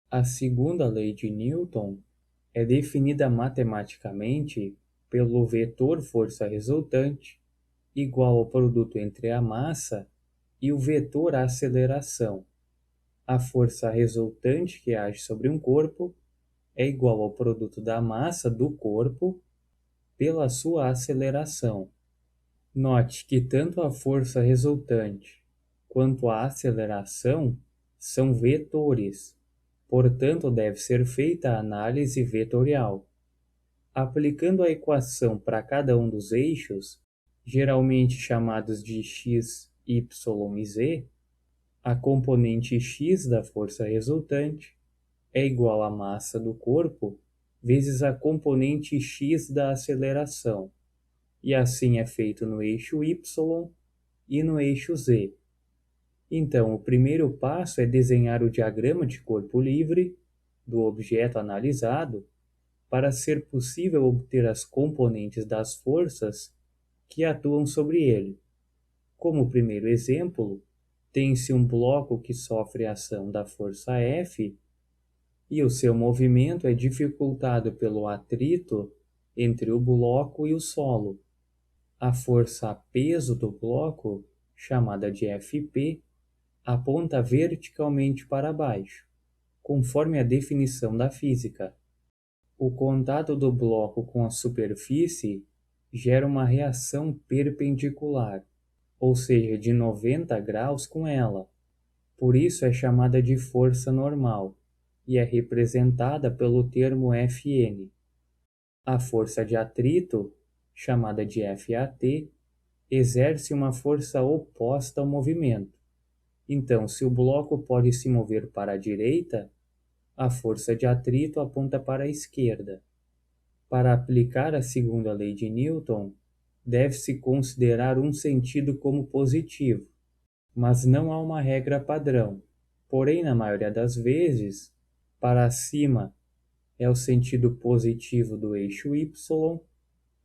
A segunda lei de Newton é definida matematicamente pelo vetor força resultante igual ao produto entre a massa e o vetor aceleração. A força resultante que age sobre um corpo é igual ao produto da massa do corpo pela sua aceleração. Note que tanto a força resultante quanto a aceleração são vetores, portanto deve ser feita a análise vetorial. Aplicando a equação para cada um dos eixos, geralmente chamados de x, y e z, a componente x da força resultante é igual à massa do corpo vezes a componente x da aceleração, e assim é feito no eixo y e no eixo z. Então, o primeiro passo é desenhar o diagrama de corpo livre do objeto analisado para ser possível obter as componentes das forças que atuam sobre ele. Como primeiro exemplo, tem-se um bloco que sofre a ação da força F e o seu movimento é dificultado pelo atrito entre o bloco e o solo. A força peso do bloco, chamada de Fp, aponta verticalmente para baixo, conforme a definição da física. O contato do bloco com a superfície gera uma reação perpendicular, ou seja, de 90 graus com ela. Por isso é chamada de força normal e é representada pelo termo Fn. A força de atrito, chamada de Fat, exerce uma força oposta ao movimento. Então, se o bloco pode se mover para a direita, a força de atrito aponta para a esquerda. Para aplicar a segunda lei de Newton, deve-se considerar um sentido como positivo, mas não há uma regra padrão. Porém, na maioria das vezes, para cima é o sentido positivo do eixo y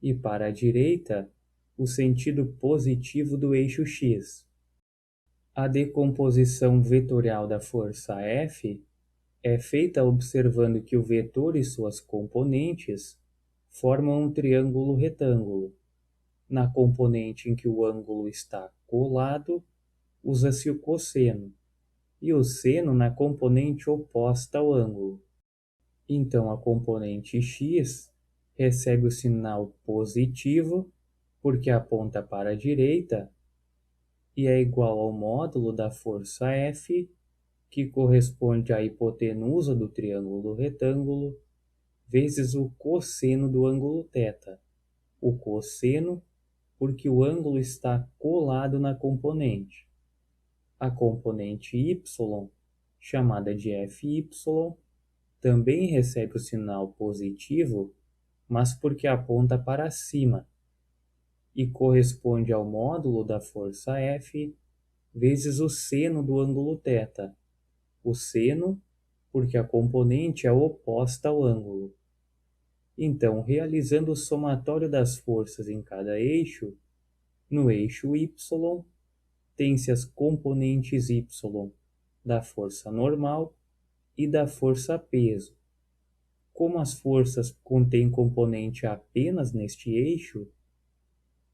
e para a direita, o sentido positivo do eixo x. A decomposição vetorial da força F é feita observando que o vetor e suas componentes formam um triângulo retângulo. Na componente em que o ângulo está colado, usa-se o cosseno, e o seno na componente oposta ao ângulo. Então, a componente x recebe o sinal positivo, porque aponta para a direita, e é igual ao módulo da força F, que corresponde à hipotenusa do triângulo retângulo, vezes o cosseno do ângulo θ. O cosseno, porque o ângulo está colado na componente. A componente y, chamada de Fy, também recebe o sinal positivo, mas porque aponta para cima, e corresponde ao módulo da força F vezes o seno do ângulo θ. O seno, porque a componente é oposta ao ângulo. Então, realizando o somatório das forças em cada eixo, no eixo y, tem-se as componentes y da força normal e da força peso. Como as forças contêm componente apenas neste eixo,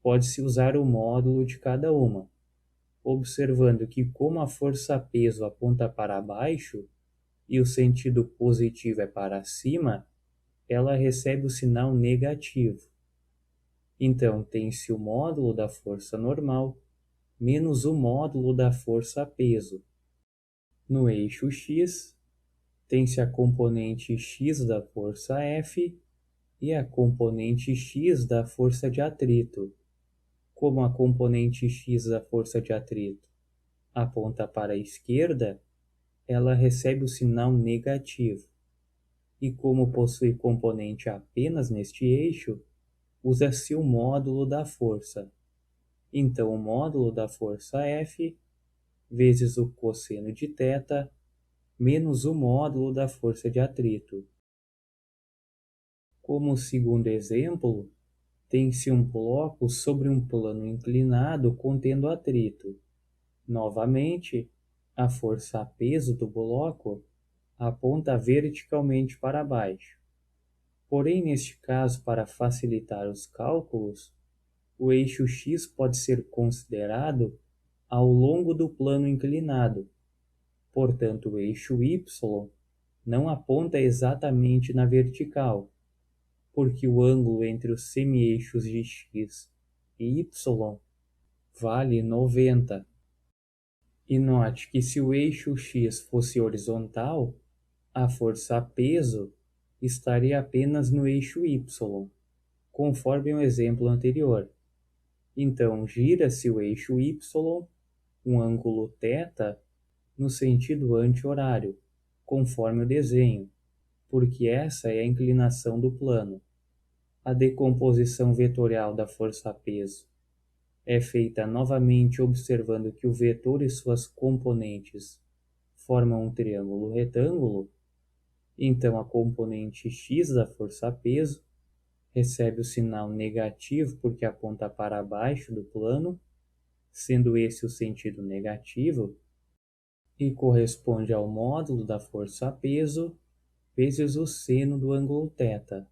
pode-se usar o módulo de cada uma, observando que como a força peso aponta para baixo e o sentido positivo é para cima, ela recebe o sinal negativo. Então, tem-se o módulo da força normal menos o módulo da força peso. No eixo x, tem-se a componente x da força F e a componente x da força de atrito. Como a componente x da força de atrito aponta para a esquerda, ela recebe o sinal negativo. E como possui componente apenas neste eixo, usa-se o módulo da força. Então, o módulo da força F vezes o cosseno de θ menos o módulo da força de atrito. Como segundo exemplo, tem-se um bloco sobre um plano inclinado contendo atrito. Novamente, a força peso do bloco aponta verticalmente para baixo. Porém, neste caso, para facilitar os cálculos, o eixo x pode ser considerado ao longo do plano inclinado. Portanto, o eixo y não aponta exatamente na vertical, porque o ângulo entre os semi-eixos de x e y vale 90. E note que se o eixo x fosse horizontal, a força peso estaria apenas no eixo y, conforme o exemplo anterior. Então, gira-se o eixo y, um ângulo θ, no sentido anti-horário, conforme o desenho, porque essa é a inclinação do plano. A decomposição vetorial da força-peso é feita novamente observando que o vetor e suas componentes formam um triângulo retângulo. Então, a componente x da força-peso recebe o sinal negativo porque aponta para baixo do plano, sendo esse o sentido negativo, e corresponde ao módulo da força-peso vezes o seno do ângulo θ.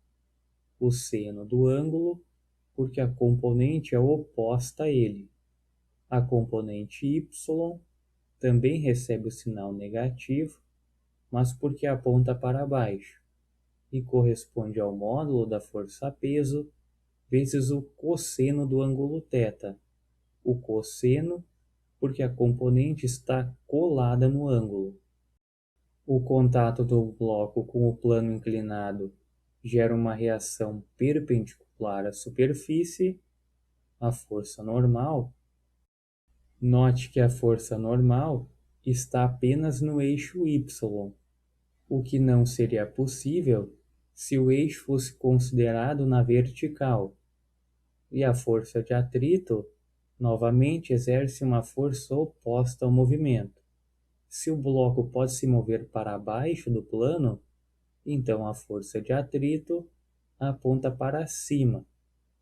O seno do ângulo, porque a componente é oposta a ele. A componente y também recebe o sinal negativo, mas porque aponta para baixo, e corresponde ao módulo da força-peso vezes o cosseno do ângulo θ. O cosseno, porque a componente está colada no ângulo. O contato do bloco com o plano inclinado gera uma reação perpendicular à superfície, a força normal. Note que a força normal está apenas no eixo y, o que não seria possível se o eixo fosse considerado na vertical. E a força de atrito, novamente, exerce uma força oposta ao movimento. Se o bloco pode se mover para baixo do plano, então a força de atrito aponta para cima,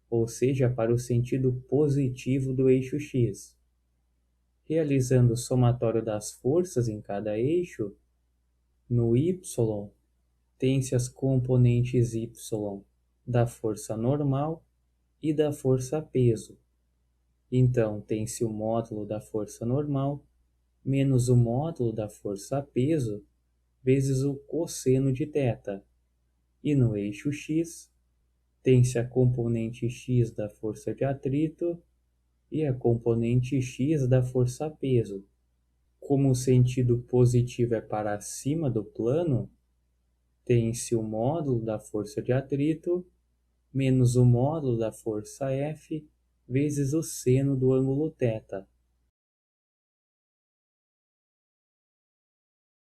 ou seja, para o sentido positivo do eixo x. Realizando o somatório das forças em cada eixo, no y, tem-se as componentes y da força normal e da força peso. Então, tem-se o módulo da força normal menos o módulo da força peso vezes o cosseno de θ. E no eixo x, tem-se a componente x da força de atrito e a componente x da força peso. Como o sentido positivo é para cima do plano, tem-se o módulo da força de atrito menos o módulo da força F vezes o seno do ângulo θ.